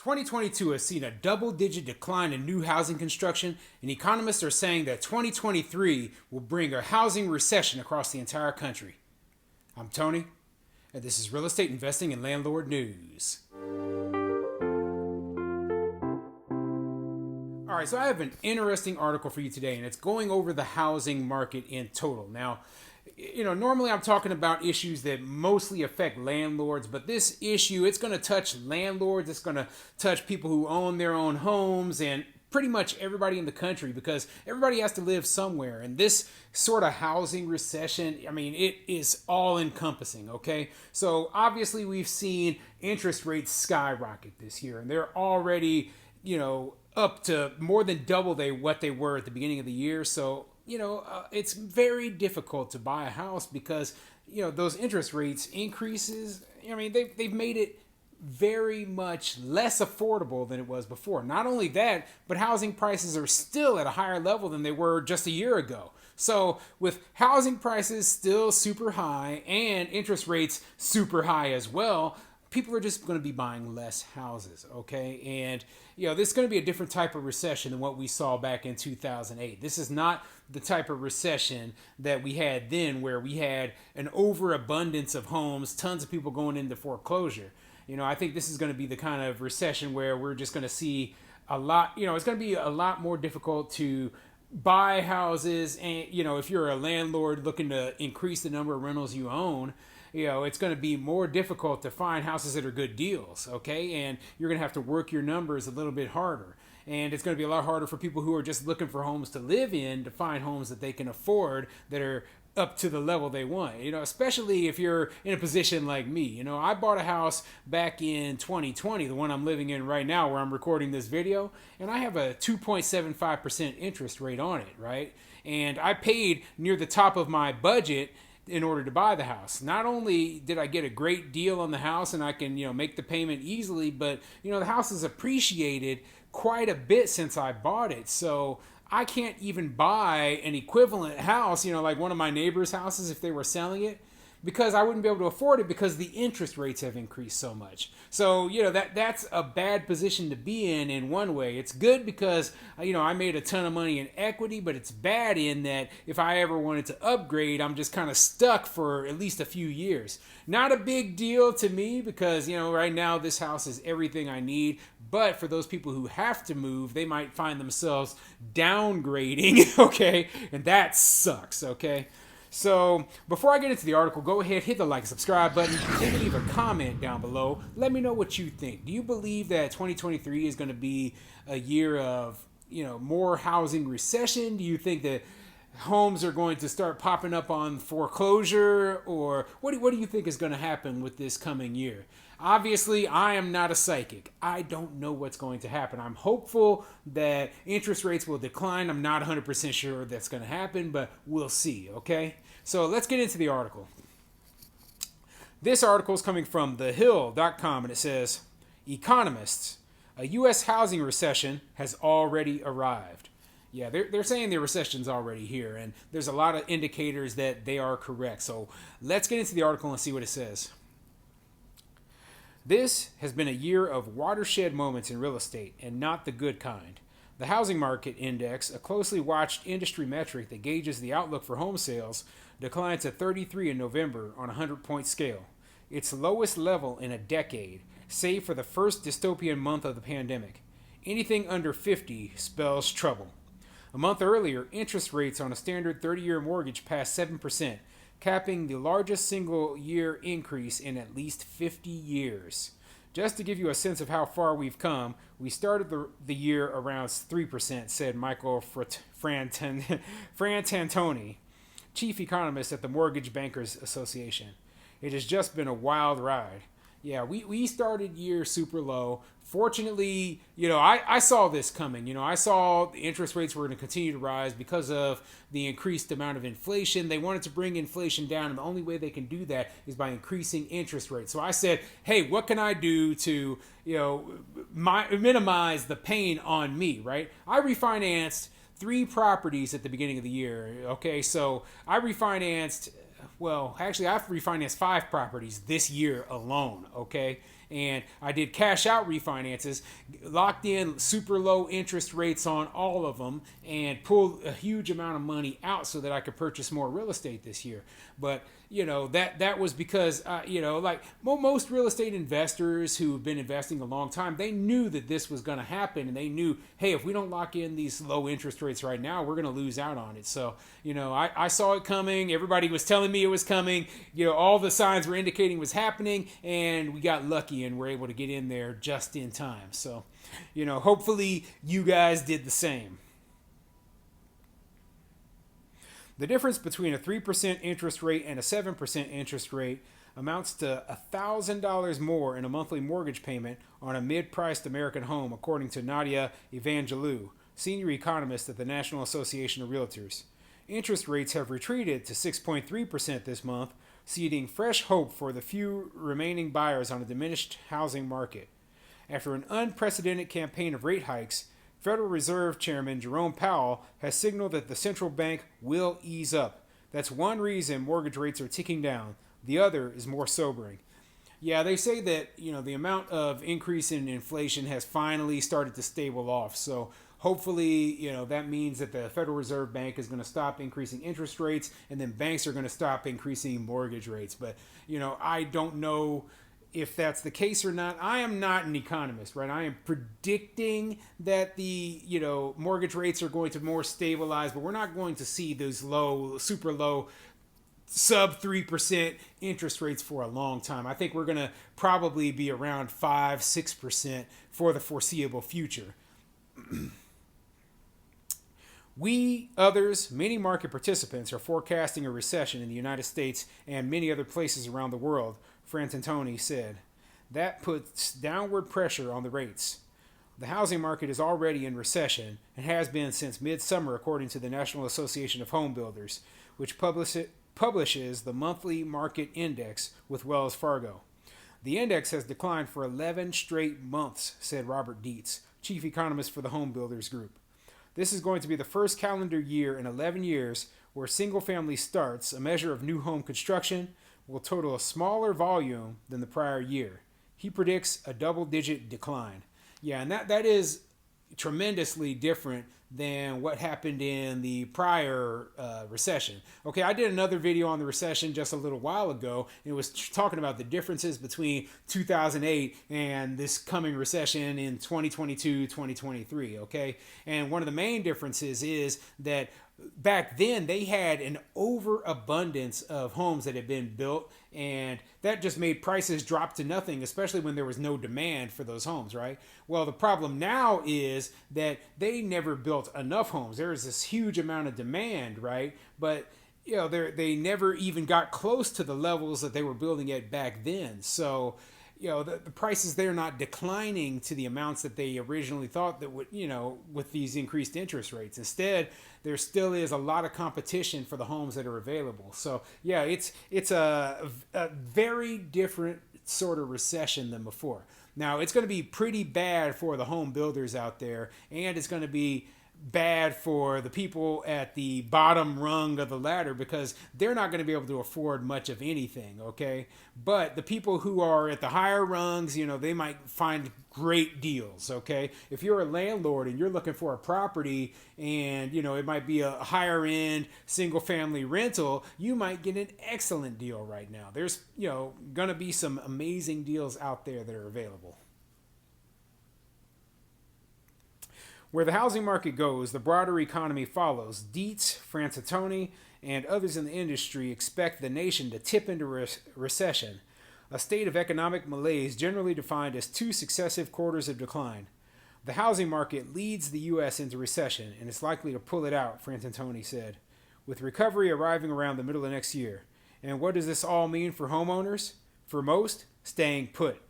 2022 has seen a double-digit decline in new housing construction, and economists are saying that 2023 will bring a housing recession across the entire country. I'm Tony, and this is Real Estate Investing and Landlord News. All right, so I have an interesting article for you today, and it's going over the housing market in total. Now, normally I'm talking about issues that mostly affect landlords, but this issue, it's going to touch landlords, it's going to touch people who own their own homes, and pretty much everybody in the country, because everybody has to live somewhere. And this sort of housing recession, it is all encompassing, okay? So obviously we've seen interest rates skyrocket this year, and they're already, up to more than double what they were at the beginning of the year. So it's very difficult to buy a house because, those interest rates increases, they've made it very much less affordable than it was before. Not only that, but housing prices are still at a higher level than they were just a year ago. So with housing prices still super high and interest rates super high as well, people are just going to be buying less houses, okay? And, this is going to be a different type of recession than what we saw back in 2008. This is not the type of recession that we had then, where we had an overabundance of homes, tons of people going into foreclosure. I think this is going to be the kind of recession where we're just going to see a lot, it's going to be a lot more difficult to buy houses. And, if you're a landlord looking to increase the number of rentals you own, it's going to be more difficult to find houses that are good deals, okay? And you're going to have to work your numbers a little bit harder. And it's going to be a lot harder for people who are just looking for homes to live in to find homes that they can afford that are up to the level they want, especially if you're in a position like me. I bought a house back in 2020, the one I'm living in right now where I'm recording this video, and I have a 2.75% interest rate on it, right? And I paid near the top of my budget in order to buy the house. Not only did I get a great deal on the house and I can, make the payment easily, but, the house has appreciated quite a bit since I bought it. So I can't even buy an equivalent house, like one of my neighbors' houses if they were selling it, because I wouldn't be able to afford it because the interest rates have increased so much. So, that's a bad position to be in one way. It's good because, I made a ton of money in equity, but it's bad in that if I ever wanted to upgrade, I'm just kind of stuck for at least a few years. Not a big deal to me because, right now this house is everything I need. But for those people who have to move, they might find themselves downgrading, okay? And that sucks, okay? So before I get into the article, go ahead, hit the like, subscribe button, and leave a comment down below. Let me know what you think. Do you believe that 2023 is going to be a year of, more housing recession? Do you think that homes are going to start popping up on foreclosure? Or what do you think is going to happen with this coming year? Obviously, I am not a psychic. I don't know what's going to happen. I'm hopeful that interest rates will decline. I'm not 100% sure that's going to happen, but we'll see, okay? So let's get into the article. This article is coming from thehill.com, and it says, Economists, a U.S. housing recession has already arrived. Yeah, they're saying the recession's already here, and there's a lot of indicators that they are correct. So let's get into the article and see what it says. This has been a year of watershed moments in real estate, and not the good kind. The Housing Market Index, a closely watched industry metric that gauges the outlook for home sales, declined to 33 in November on a 100-point scale, its lowest level in a decade, save for the first dystopian month of the pandemic. Anything under 50 spells trouble. A month earlier, interest rates on a standard 30-year mortgage passed 7%, capping the largest single-year increase in at least 50 years. Just to give you a sense of how far we've come, we started the year around 3%, said Michael Frantantoni, chief economist at the Mortgage Bankers Association. It has just been a wild ride. Yeah, we started year super low. Fortunately, I saw this coming. I saw the interest rates were going to continue to rise because of the increased amount of inflation. They wanted to bring inflation down, and the only way they can do that is by increasing interest rates. So I said, hey, what can I do to, minimize the pain on me, right? I refinanced 3 properties at the beginning of the year. Okay, so I refinanced well, actually, I've refinanced 5 properties this year alone, okay? And I did cash out refinances, locked in super low interest rates on all of them, and pulled a huge amount of money out so that I could purchase more real estate this year. But that was because like most real estate investors who have been investing a long time, they knew that this was going to happen, and they knew, hey, if we don't lock in these low interest rates right now, we're going to lose out on it. So I saw it coming. Everybody was telling me it was coming. All the signs were indicating it was happening, and we got lucky and were able to get in there just in time. So hopefully you guys did the same. The difference between a 3% interest rate and a 7% interest rate amounts to $1,000 more in a monthly mortgage payment on a mid-priced American home, according to Nadia Evangelou, senior economist at the National Association of Realtors. Interest rates have retreated to 6.3% this month, seeding fresh hope for the few remaining buyers on a diminished housing market. After an unprecedented campaign of rate hikes, Federal Reserve Chairman Jerome Powell has signaled that the central bank will ease up. That's one reason mortgage rates are ticking down. The other is more sobering. Yeah, they say that the amount of increase in inflation has finally started to stable off. So hopefully, that means that the Federal Reserve Bank is going to stop increasing interest rates, and then banks are going to stop increasing mortgage rates. But I don't know if that's the case or not. I am not an economist, right? I am predicting that the mortgage rates are going to more stabilize, but we're not going to see those low, super low, sub 3% interest rates for a long time. I think we're going to probably be around 5-6% for the foreseeable future. Many market participants are forecasting a recession in the United States and many other places around the world, Frantantoni said. That puts downward pressure on the rates. The housing market is already in recession and has been since midsummer, according to the National Association of Homebuilders, which publishes the monthly market index with Wells Fargo. The index has declined for 11 straight months, said Robert Dietz, chief economist for the Homebuilders Group. This is going to be the first calendar year in 11 years where single-family starts, a measure of new home construction, will total a smaller volume than the prior year. He predicts a double-digit decline. Yeah, and that is tremendously different than what happened in the prior recession. Okay, I did another video on the recession just a little while ago, and it was talking about the differences between 2008 and this coming recession in 2022, 2023, okay? And one of the main differences is that back then they had an overabundance of homes that had been built, and that just made prices drop to nothing, especially when there was no demand for those homes, right? Well, the problem now is that they never built enough homes. There is this huge amount of demand, right? But they never even got close to the levels that they were building at back then. So the prices, they're not declining to the amounts that they originally thought that would, with these increased interest rates. Instead, there still is a lot of competition for the homes that are available. So yeah, it's a very different sort of recession than before. Now, it's going to be pretty bad for the home builders out there, and it's going to be bad for the people at the bottom rung of the ladder because they're not going to be able to afford much of anything, okay? But the people who are at the higher rungs, they might find great deals, okay? If you're a landlord and you're looking for a property and, it might be a higher end single family rental, you might get an excellent deal right now. There's, going to be some amazing deals out there that are available. Where the housing market goes, the broader economy follows. Dietz, Frantantoni, and others in the industry expect the nation to tip into recession, a state of economic malaise generally defined as 2 successive quarters of decline. The housing market leads the U.S. into recession and is likely to pull it out, Frantantoni said, with recovery arriving around the middle of next year. And what does this all mean for homeowners? For most, staying put.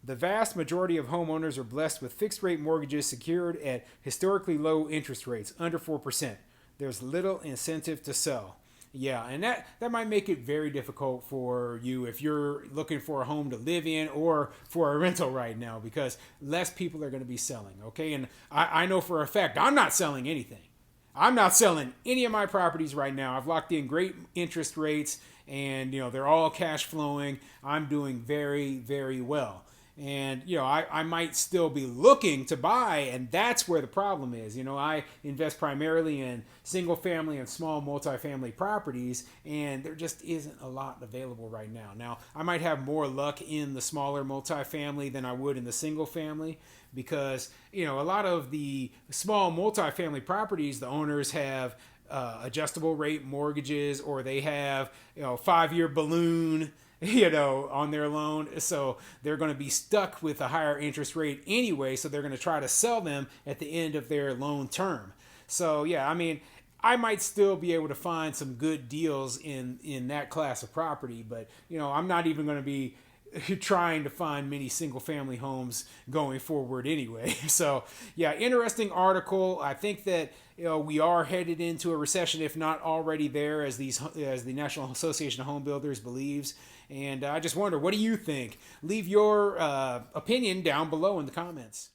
The vast majority of homeowners are blessed with fixed-rate mortgages secured at historically low interest rates, under 4%. There's little incentive to sell. Yeah, and that might make it very difficult for you if you're looking for a home to live in or for a rental right now, because less people are going to be selling, okay? And I know for a fact I'm not selling anything. I'm not selling any of my properties right now. I've locked in great interest rates, and they're all cash flowing. I'm doing very, very well. And I might still be looking to buy, and that's where the problem is. I invest primarily in single family and small multifamily properties, and there just isn't a lot available right now. Now, I might have more luck in the smaller multifamily than I would in the single family, because a lot of the small multifamily properties, the owners have adjustable rate mortgages, or they have 5-year balloon on their loan. So they're going to be stuck with a higher interest rate anyway. So they're going to try to sell them at the end of their loan term. So yeah, I mean, I might still be able to find some good deals in that class of property, but I'm not even going to be trying to find many single family homes going forward anyway. So yeah, interesting article. I think that we are headed into a recession, if not already there, as the National Association of Home Builders believes. And I just wonder, what do you think? Leave your opinion down below in the comments.